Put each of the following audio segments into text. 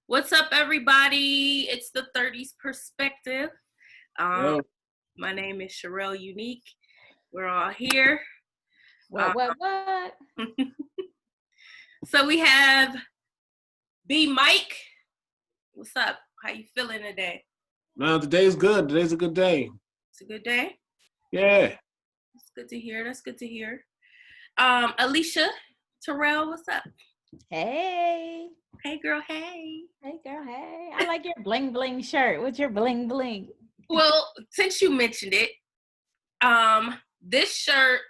What's up, everybody? It's the 30s Perspective. Yo. My name is Sherelle Unique. We're all here. What? So we have B Mike. What's up? How you feeling today? No, today's good. Today's a good day. It's a good day? Yeah. That's good to hear. Alicia Terrell, what's up? Hey. Hey, girl, hey. Hey, girl, hey. I like your bling bling shirt. What's your bling bling? Well, since you mentioned it, this shirt,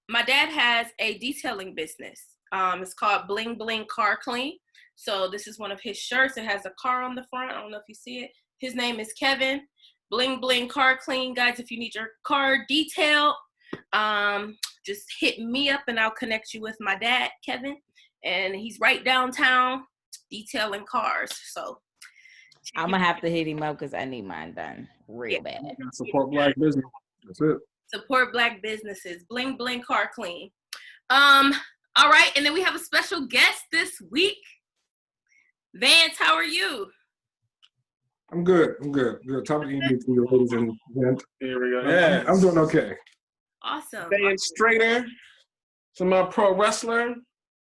my dad has a detailing business. It's called Bling Bling Car Clean. So this is one of his shirts. It has a car on the front. I don't know if you see it. His name is Kevin. Bling Bling Car Clean. Guys, if you need your car detailed, just hit me up and I'll connect you with my dad, Kevin. And he's right downtown detailing cars. So I'm going to have to hit him up because I need mine done real bad. Support Black business. That's it. Support Black businesses. Bling Bling Car Clean. All right, and then we have a special guest this week. Vance, how are you? I'm good. Good. Top of the evening to you, ladies and gentlemen. Here we go. Yeah. I'm doing okay. Awesome. Staying straighter. Some my pro wrestler.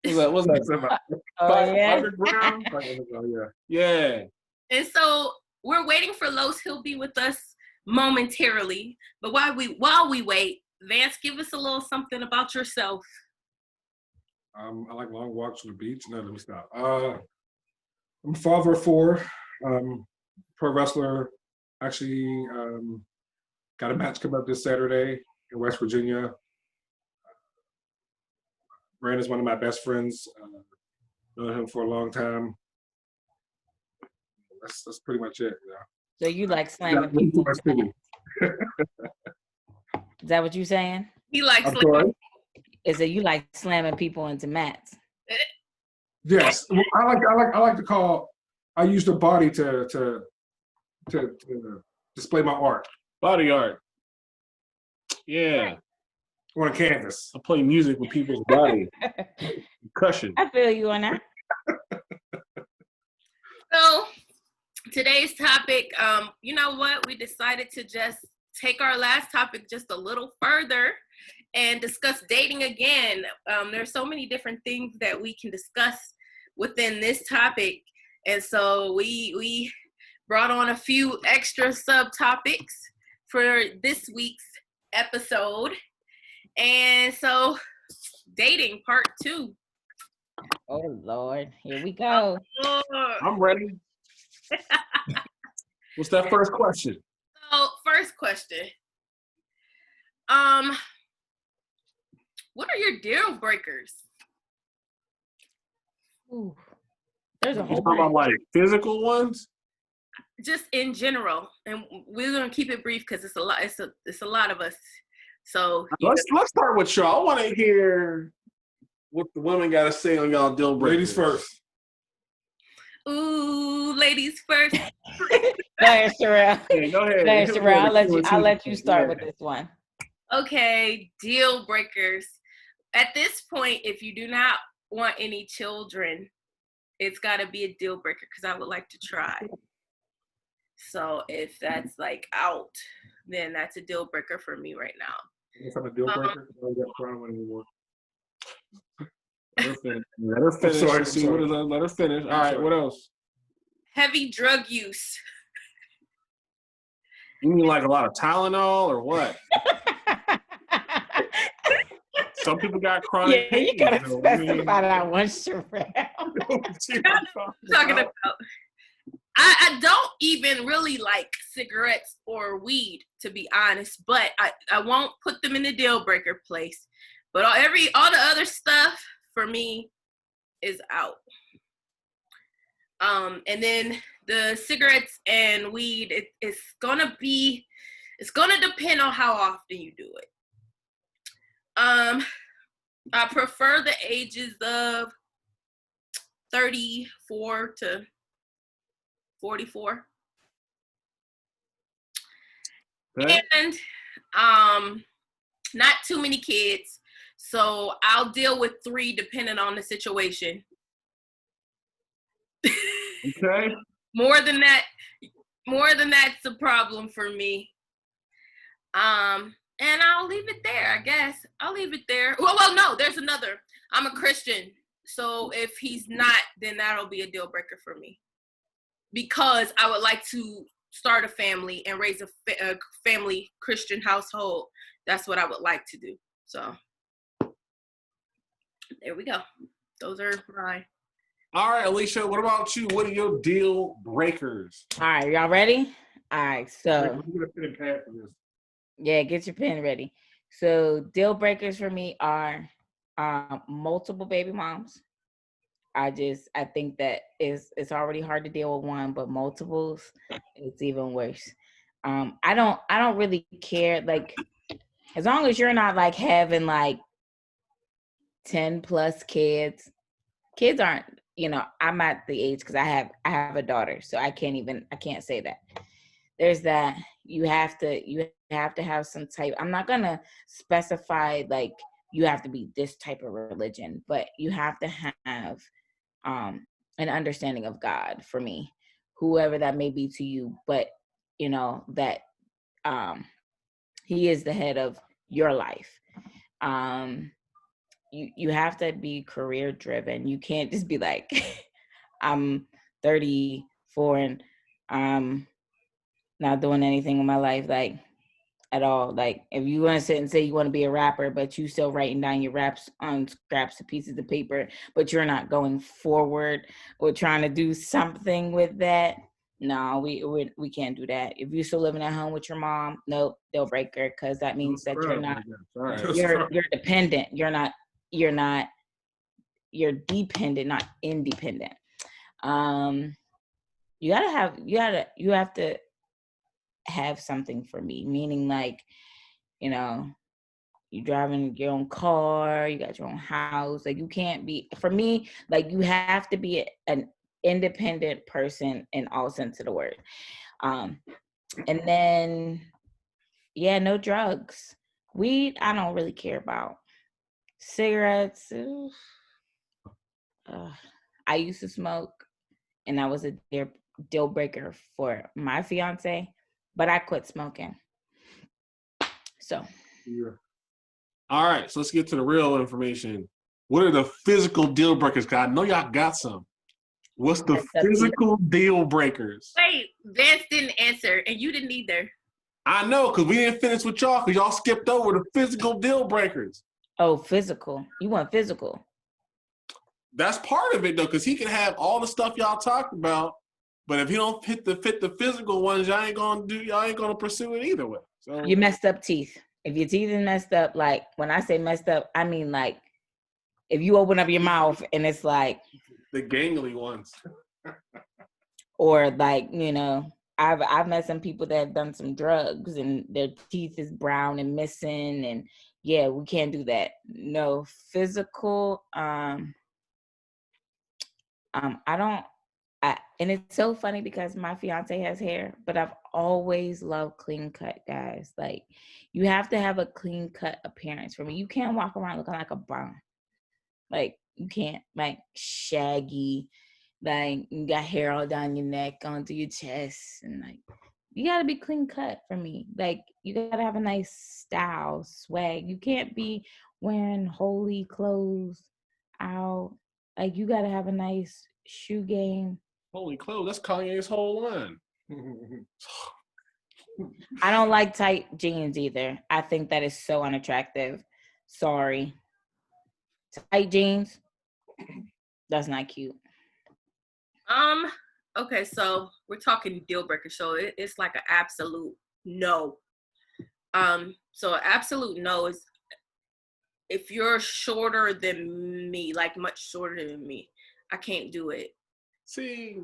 What's that? Yeah. Underground. Yeah. Yeah. And so we're waiting for Los. He'll be with us momentarily. But while we wait, Vance, give us a little something about yourself. I like long walks to the beach. No, let me stop. I'm a father of four. Pro wrestler. Actually, got a match coming up this Saturday in West Virginia. Brandon's one of my best friends. Known him for a long time. That's pretty much it. Yeah. So you like slamming people? Is that what you're saying? He likes I'm sorry? Is that you like slamming people into mats? Yes. Well, I like to call. I use the body to display my art. Body art. Yeah. Right. On a canvas. I play music with people's body. Concussion. I feel you on that. So today's topic, you know what? We decided to just take our last topic just a little further and discuss dating again. There's so many different things that we can discuss within this topic. And so we brought on a few extra subtopics for this week's episode. And so dating part 2. Oh, Lord. Here we go. I'm ready. What's that first question? So first question. What are your deal breakers? Ooh. There's a You whole talking about like physical ones? Just in general, and we're gonna keep it brief because it's a lot. It's a lot of us. So Let's start with y'all. I want to hear what the women got to say on y'all deal breakers. Ladies first. Ooh, ladies first. Go ahead, Sherelle. Yeah, go ahead. Go ahead, Sherelle. I'll let you start with this one. Okay, deal breakers. At this point, if you do not want any children, it's got to be a deal breaker because I would like to try. So if that's like out, then that's a deal breaker for me right now. If I'm a deal breaker, I don't got crime anymore. Let her finish. Let her finish. Sorry, See what is. Let her finish. All right. What else? Heavy drug use. You mean like a lot of Tylenol or what? Some people got chronic. Yeah, you gotta specify that one, Sherelle. Talking about. I don't even really like cigarettes or weed, to be honest, but I won't put them in the deal breaker place. But all the other stuff for me is out. And then the cigarettes and weed, it's gonna depend on how often you do it. I prefer the ages of 34 to 44. Okay. And not too many kids. So I'll deal with 3 depending on the situation. Okay. More than that's a problem for me. And I'll leave it there, I guess. I'll leave it there. Well, no, there's another. I'm a Christian. So if he's not, then that'll be a deal breaker for me. Because I would like to start a family and raise a family Christian household. That's what I would like to do. So there we go. Those are mine. All right, Alicia, what about you? What are your deal breakers? All right, y'all ready? All right, so I'm gonna put a pad for this. yeah, get your pen ready. So deal breakers for me are multiple baby moms. I think that it's already hard to deal with one, but multiples, it's even worse. I don't really care, like, as long as you're not like having like 10 plus kids. Kids aren't, I'm at the age because I have a daughter, so I can't say that. There's that. You have to have some type. I'm not gonna specify like you have to be this type of religion, but you have to have an understanding of God, for me, whoever that may be to you, but that he is the head of your life. You have to be career driven. You can't just be like, I'm 34 and I'm not doing anything with my life, like, at all. Like, if you want to sit and say you want to be a rapper, but you still writing down your raps on scraps of pieces of paper, but you're not going forward or trying to do something with that. No, we can't do that. If you're still living at home with your mom, nope, deal breaker, because that means that you're not, you're dependent. You're dependent, not independent. You have to have something for me, meaning like, you driving your own car, you got your own house. Like, you can't be, for me, like, you have to be an independent person in all sense of the word. And then, yeah, no drugs. Weed, I don't really care about. Cigarettes, I used to smoke, and that was a deal breaker for my fiance, but I quit smoking. So. Yeah. All right, so let's get to the real information. What are the physical deal breakers? Cause I know y'all got some. What's the physical deal breakers? Wait, Vance didn't answer, and you didn't either. I know, because we didn't finish with y'all, because y'all skipped over the physical deal breakers. Oh, physical. You want physical? That's part of it, though, because he can have all the stuff y'all talked about, but if he don't fit the physical ones, y'all ain't gonna pursue it either way. So you messed up teeth. If your teeth is messed up, like, when I say messed up, I mean like if you open up your mouth and it's like the gangly ones. Or like, I've met some people that have done some drugs and their teeth is brown and missing, and yeah, we can't do that. No physical. And it's so funny because my fiance has hair, but I've always loved clean cut guys. Like, you have to have a clean cut appearance for me. You can't walk around looking like a bum. Like, you can't, like, shaggy, like, you got hair all down your neck, onto your chest, and like, you gotta be clean cut for me. Like, you gotta have a nice style, swag. You can't be wearing holy clothes out. Like, you gotta have a nice shoe game. Holy clothes, that's Kanye's whole line. I don't like tight jeans either. I think that is so unattractive. Sorry. Tight jeans, that's not cute. Okay, so we're talking deal breaker, so it's like an absolute no. So an absolute no is if you're shorter than me, like much shorter than me, I can't do it. See,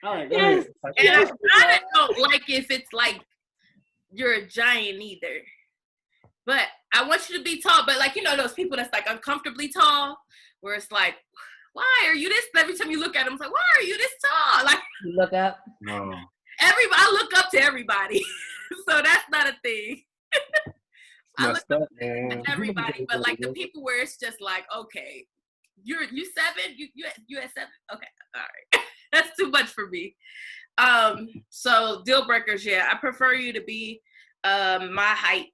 all right, go Yes. ahead. And I kind of don't like if it's like you're a giant either. But I want you to be tall, but like, those people that's like uncomfortably tall, where it's like, why are you this? Every time you look at them, it's like, why are you this tall? Like, You look up. No. I look up to everybody, so that's not a thing. I look up to everybody, but like the people where it's just like, okay, you 7, you at 7, okay, all right. That's that's too much for me. So deal breakers, yeah, I prefer you to be my height,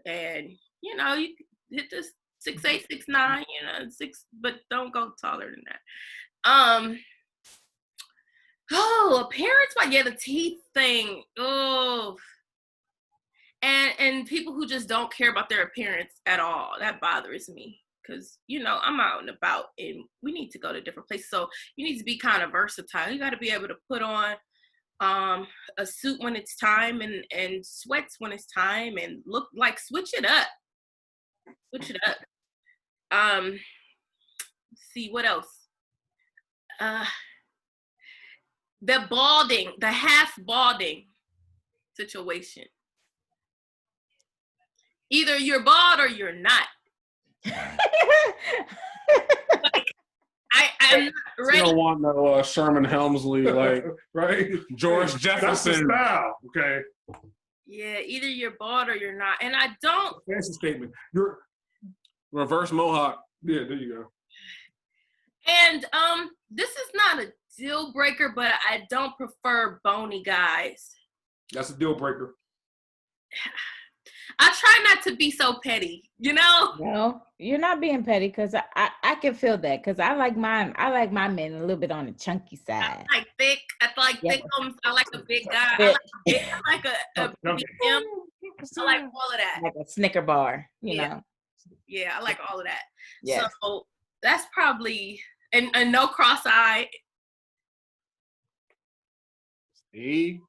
and you know, you hit this 6'8", 6'9", you know, 6, but don't go taller than that. Oh, appearance, but yeah, the teeth thing. Oh, and people who just don't care about their appearance at all, that bothers me. Because, you know, I'm out and about and we need to go to different places. So you need to be kind of versatile. You got to be able to put on a suit when it's time and sweats when it's time and look like switch it up. Switch it up. Let's see, what else? The balding, the half balding situation. Either you're bald or you're not. I'm not ready. You don't want no Sherman Helmsley, like right? George That's Jefferson. the style, okay? Yeah, either you're bald or you're not. And I don't. Fancy statement. You're Reverse mohawk. Yeah, there you go. And this is not a deal breaker, but I don't prefer bony guys. That's a deal breaker. I try not to be so petty, you know? No, you're not being petty because I can feel that because I like my men a little bit on the chunky side. I like thick. I like Yeah. thick homes. I like a big guy. Yeah. I like a medium. I like all of that. Like a Snicker bar, you know. Yeah, I like all of that. Yes. So that's probably and no cross-eye. See?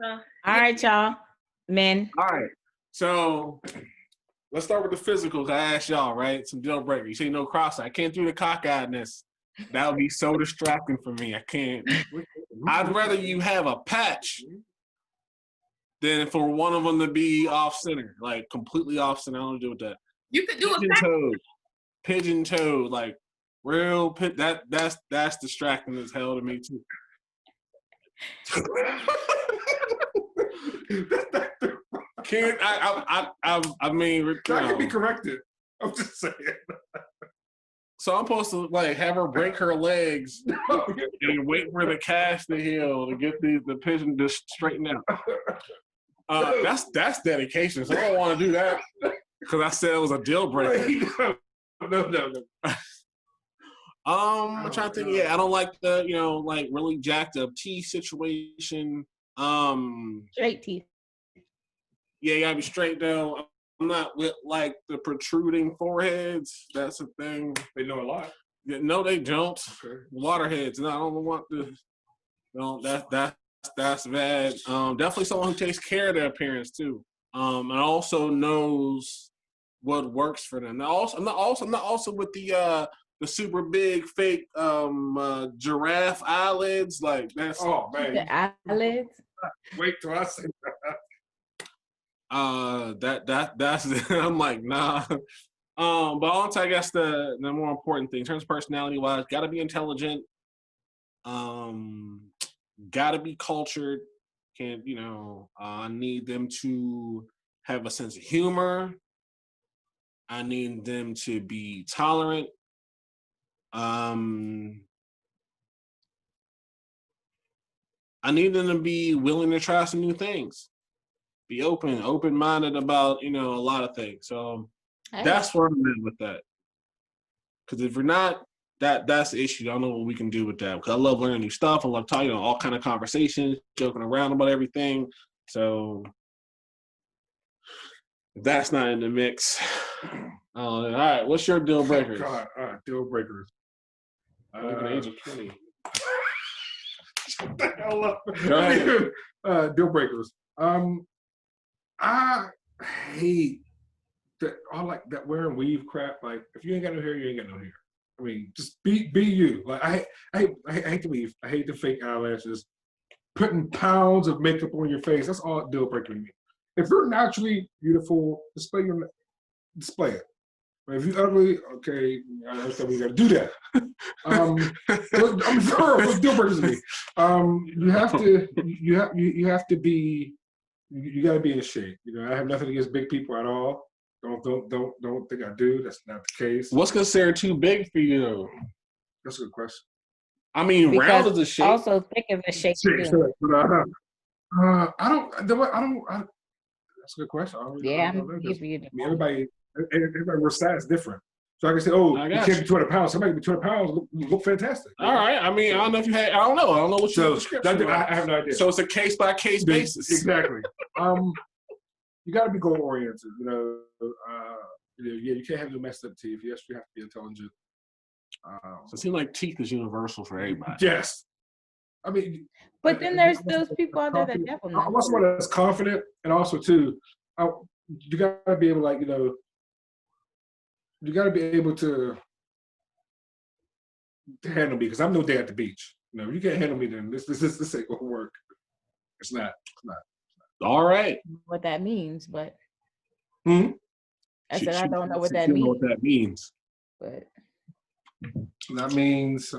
All right, y'all. Men. All right. So let's start with the physical. I asked y'all, right? Some deal breakers. You say no cross. I can't do the cockeyedness. That would be so distracting for me. I can't. I'd rather you have a patch than for one of them to be off center, like completely off center. I don't do with that. You could do Pigeon toed, like real. That's distracting as hell to me too. Can't I mean that can be corrected. I'm just saying. So I'm supposed to like have her break her legs and wait for the cast to heal to get the pigeon to straighten out. That's dedication. So I don't want to do that because I said it was a deal breaker. No. I'm trying to think. Yeah, I don't like the like really jacked up teeth situation. Straight teeth. Yeah, you gotta be straight though. I'm not with like the protruding foreheads. That's a thing. They know a lot. Yeah, no, they don't. Okay. Waterheads. No, I don't want the. No, that's bad. Definitely someone who takes care of their appearance too. And also knows what works for them. I'm not also with the super big fake giraffe eyelids. Like that's man. The eyelids. Wait till I say that. That's I'm like, nah. But also I guess the more important thing in terms of personality wise, gotta be intelligent. Gotta be cultured. Can't, I need them to have a sense of humor. I need them to be tolerant. I need them to be willing to try some new things. Be open-minded about, a lot of things. So that's where I'm at with that. Because if you're not, that's the issue. I don't know what we can do with that. Because I love learning new stuff. I love talking, all kind of conversations, joking around about everything. So if that's not in the mix. All right, what's your deal breakers? All right, deal breakers. Look at the age of 20. Shut the hell up. Go ahead. Deal breakers. I hate that all like that wearing weave crap. Like if you ain't got no hair, you ain't got no hair. I mean, just be you. Like I hate the weave. I hate the fake eyelashes. Putting pounds of makeup on your face. That's all deal breaker to me. If you're naturally beautiful, display it. But if you're ugly, okay, I understand we got to do that. I'm sure it's deal breakers to me. You have to be. You got to be in shape. I have nothing against big people at all. Don't think I do. That's not the case. What's considered too big for you? That's a good question. I mean, because round is a shape. also thick is a shape too. I don't. That's a good question. Yeah, I don't know. I'm giving you the Everybody wears size different. So I can say, oh, you can't be 200 pounds. Somebody can be 200 pounds, look fantastic. All right. I mean, I don't know if you had. I don't know what your description was. I have no idea. So it's a case by case basis. Exactly. You got to be goal oriented. You can't have no messed up teeth. Yes, you have to be intelligent. So it seems like teeth is universal for everybody. Yes. I mean, but then there's those people out there that definitely. I want someone that's confident, and also too, you got to be able, like, you got to be able to handle me, because I'm no day at the beach. If you can't handle me, then this ain't gonna work. It's not. All right. What that means, but I said I don't know what that you means. know what that means. But that means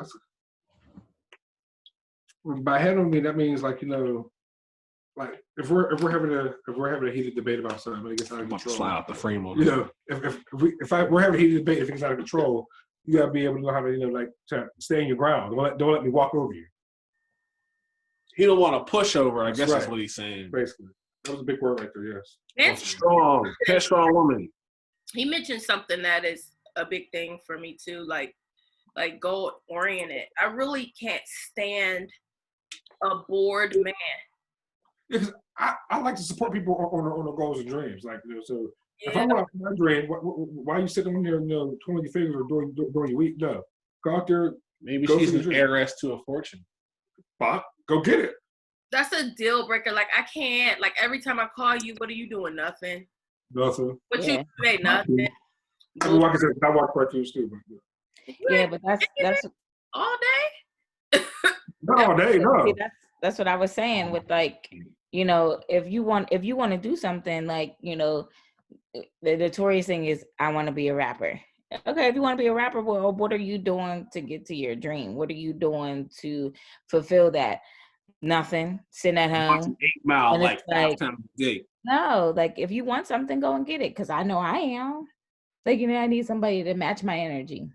by handling me, that means, like, like if we're having a heated debate about something, and it gets out of control. Slide out the frame on if we're having a heated debate, if it gets out of control, you gotta be able to know how to like to stay in your ground. Don't let me walk over you. He don't want to push over. I guess that's what he's saying. Basically, that was a big word right there. Yes. And strong woman. He mentioned something that is a big thing for me too, like goal oriented. I really can't stand a bored man. Because I like to support people on their goals and dreams. Like, so if I want my dream, why are you sitting there, twiddling your fingers or doing your week? No, go out there. Maybe she's an heiress to a fortune. Bob, go get it. That's a deal breaker. Like, I can't. Like, every time I call you, what are you doing? Nothing. Nothing. What you say? Nothing. I watch cartoons too. Yeah, but that's all day. Not all day. No. See, that's what I was saying with, like, if you want to do something, like, the notorious thing is, I want to be a rapper. Okay, if you want to be a rapper, well, what are you doing to get to your dream? What are you doing to fulfill that? Nothing. Sitting at home. 8 Mile, and like 5 like, times a day. No, like, if you want something, go and get it. Because I know I am. Like, I need somebody to match my energy.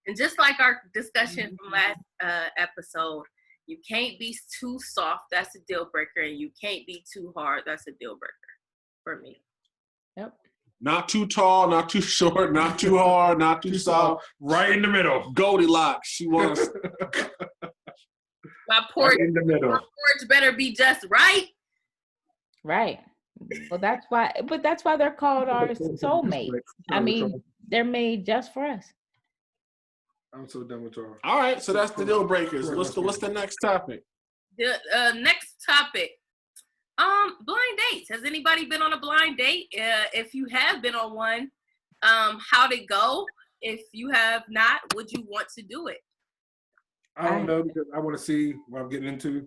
And just like our discussion from last episode, you can't be too soft. That's a deal breaker. And you can't be too hard. That's a deal breaker for me. Yep. Not too tall, not too short, not too hard, not too soft. Right in the middle. Goldilocks. She wants. My porch, right in the middle. My porch better be just right. Right. Well, that's why. But that's why they're called our soulmates. I mean, they're made just for us. I'm so done with y'all. All right, so that's the deal breakers. What's the next topic? The next topic. Blind dates. Has anybody been on a blind date? If you have been on one, how'd it go? If you have not, would you want to do it? I don't know, because I want to see what I'm getting into.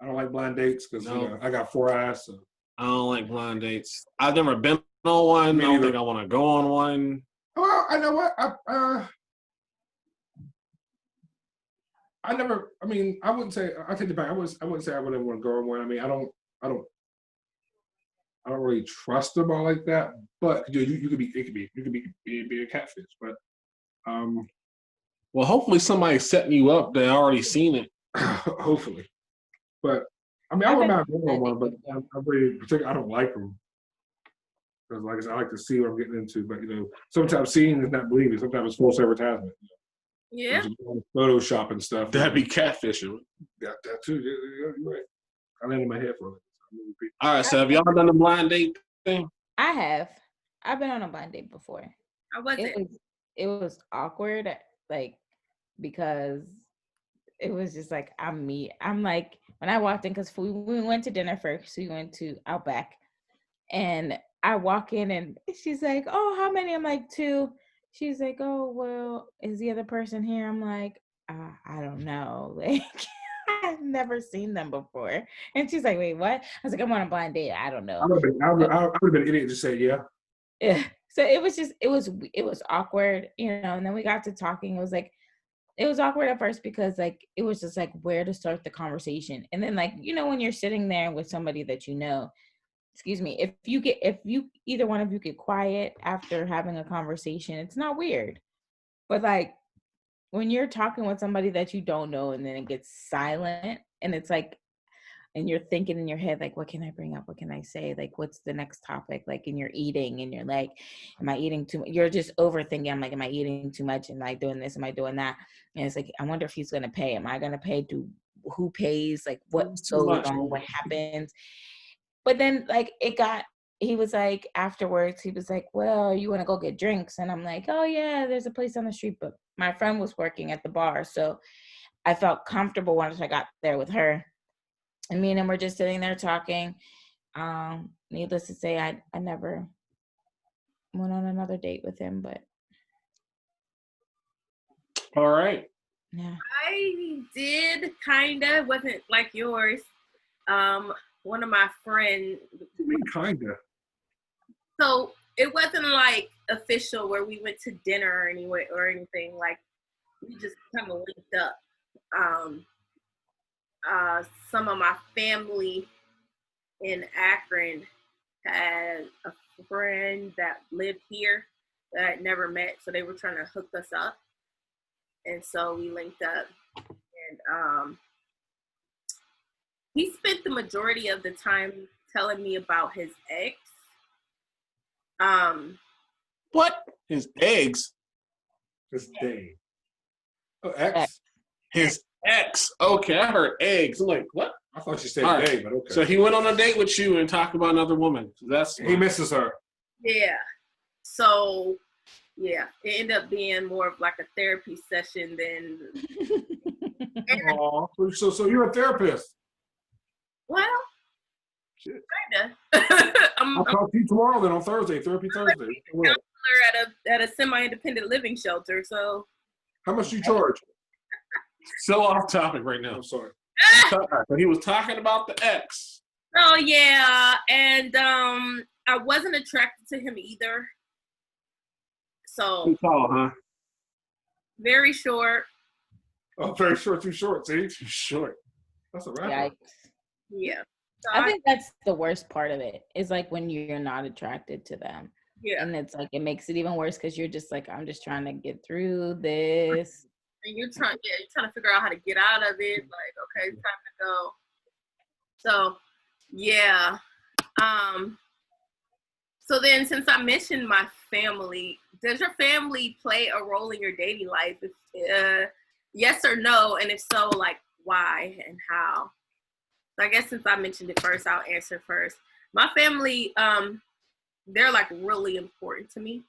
I don't like blind dates because I got 4 eyes. So. I don't like blind dates. I've never been on one. I don't think I want to go on one. Well, I know what I wouldn't say. I take it back. I wouldn't say I wouldn't want to go on one. I mean, I don't really trust them all like that. But you could be a catfish. But well, hopefully somebody's setting you up. They already seen it. Hopefully, but I mean, I wouldn't mind going on one. But I'm really particular. I don't like them because, like I said, I like to see what I'm getting into. But sometimes seeing is not believing. Sometimes it's false advertisement. Yeah. Photoshop and stuff. That'd be catfishing. Got that too. You're right. I landed my head for it. All right, so have y'all done the blind date thing? I have. I've been on a blind date before. How was it? It was awkward, like, because it was just like, I'm like, when I walked in, because we went to dinner first. We went to Outback. And I walk in and she's like, oh, how many? I'm like, 2. She's like, oh, well, is the other person here? I'm like, I don't know. Like, I've never seen them before. And she's like, wait, what? I was like, I'm on a blind date. I don't know. I would have been an idiot to say yeah. Yeah. So it was awkward, and then we got to talking. It was awkward at first because, like, it was just like where to start the conversation. And then, like, when you're sitting there with somebody that excuse me, if you either one of you get quiet after having a conversation, it's not weird. But, like, when you're talking with somebody that you don't know and then it gets silent and it's like, and you're thinking in your head, like, what can I bring up? What can I say? Like, what's the next topic? Like, and you're eating and you're like, am I eating too much? You're just overthinking. I'm like, am I eating too much? Am I doing this? Am I doing that? And it's like, I wonder if he's going to pay. Am I going to pay? Who pays? Like, what goes on? What happens? But then, like, he was like, afterwards, he was like, well, you want to go get drinks? And I'm like, oh, yeah, there's a place on the street. But my friend was working at the bar. So I felt comfortable once I got there with her. And me and him were just sitting there talking. Needless to say, I never went on another date with him, but. All right. Yeah. I did kinda, wasn't like yours. One of my friends. Kinda. So it wasn't like official where we went to dinner or anyway or anything. Like we just kind of linked up. Some of my family in Akron had a friend that lived here that I'd never met, so they were trying to hook us up, and so we linked up. And he spent the majority of the time telling me about his ex. What? His eggs? His day. Oh, ex. His ex. Okay, I heard eggs. I'm like, what? I thought you said Right. day, but okay. So he went on a date with you and talked about another woman. So he misses her. Yeah. So yeah, it ended up being more of like a therapy session than. Oh, so you're a therapist. Well, Shit. kinda. I'll talk to you tomorrow then on Thursday, Therapy Thursday. At a semi-independent living shelter. So How much do you charge? So off topic right now. I'm sorry. But he was talking about the ex. oh yeah, and I wasn't attracted to him either. So Too tall, huh? very short. Oh, very short, too short. See, Too short. that's a wrap. Yikes. Yeah. So I think that's the worst part of it. Is like when you're not attracted to them. yeah. And it's like, it makes it even worse because you're just like, I'm just trying to get through this. And you're trying to figure out how to get out of it. Like, okay, it's time to go. So yeah. So then since I mentioned my family, does your family play a role in your dating life? Yes or no? And if so, like why and how? So I guess since I mentioned it first, I'll answer first. My family, they're like really important to me.